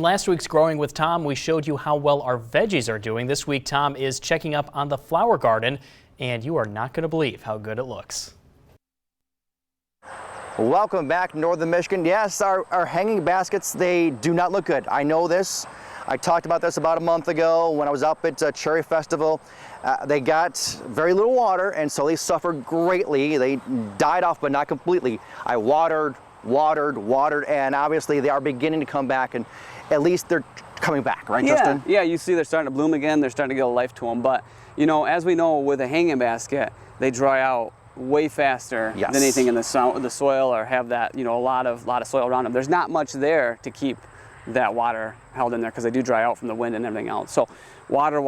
Last week's Growing with Tom, we showed you how well our veggies are doing. This week, Tom is checking up on the flower garden, and you are not going to believe how good it looks. Welcome back, Northern Michigan. Yes, our hanging baskets, they do not look good. I know this. I talked about this about a month ago when I was up at Cherry Festival. They got very little water, and so they suffered greatly. They died off, but not completely. I watered, and obviously they are beginning to come back, and at least they're coming back, right, Justin? Yeah, you see they're starting to bloom again. They're starting to get a life to them. But, you know, as we know with a hanging basket, they dry out way faster than anything in the soil or have that, you know, a lot of soil around them. There's not much there to keep that water held in there because they do dry out from the wind and everything else. So water,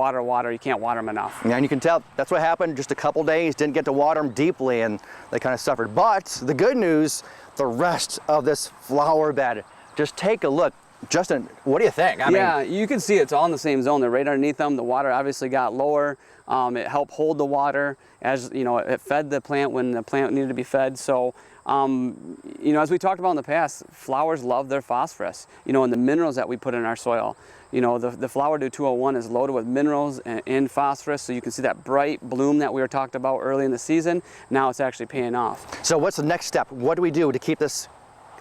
you can't water them enough. Yeah, and you can tell that's what happened. Just a couple days, didn't get to water them deeply, and they kind of suffered. But the good news, the rest of this flower bed, just take a look. Justin, what do you think? I mean, you can see it's all in the same zone. They're right underneath them. The water obviously got lower. It helped hold the water as, you know, it fed the plant when the plant needed to be fed. So, you know, as we talked about in the past, flowers love their phosphorus, you know, and the minerals that we put in our soil. You know, the Flower Dew 201 is loaded with minerals and phosphorus, so you can see that bright bloom that we were talked about early in the season. Now it's actually paying off. So what's the next step? What do we do to keep this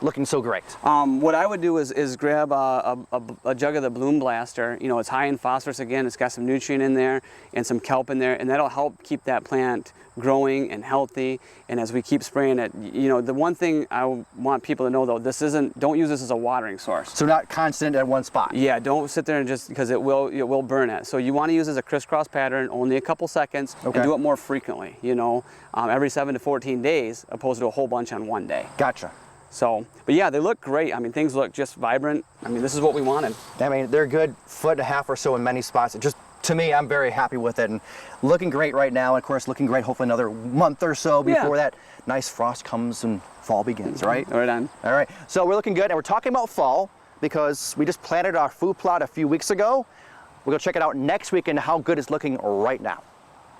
looking so great? What I would do is grab a jug of the Bloom Blaster. You know, it's high in phosphorus again, it's got some nutrient in there and some kelp in there, and that'll help keep that plant growing and healthy. And as we keep spraying it, you know, the one thing I want people to know though, don't use this as a watering source. So not constant at one spot? Yeah, don't sit there and just, because it will burn it. So you want to use it as a crisscross pattern, only a couple seconds, and do it more frequently, you know, every 7 to 14 days opposed to a whole bunch on one day. Gotcha. So, but yeah, they look great. I mean, things look just vibrant. I mean, this is what we wanted. I mean, they're a good 1.5 feet or so in many spots. It just, to me, I'm very happy with it, and looking great right now. And of course, looking great hopefully another month or so before that nice frost comes and fall begins, right? Right on. All right, so we're looking good, and we're talking about fall because we just planted our food plot a few weeks ago. We're gonna check it out next week and how good it's looking right now.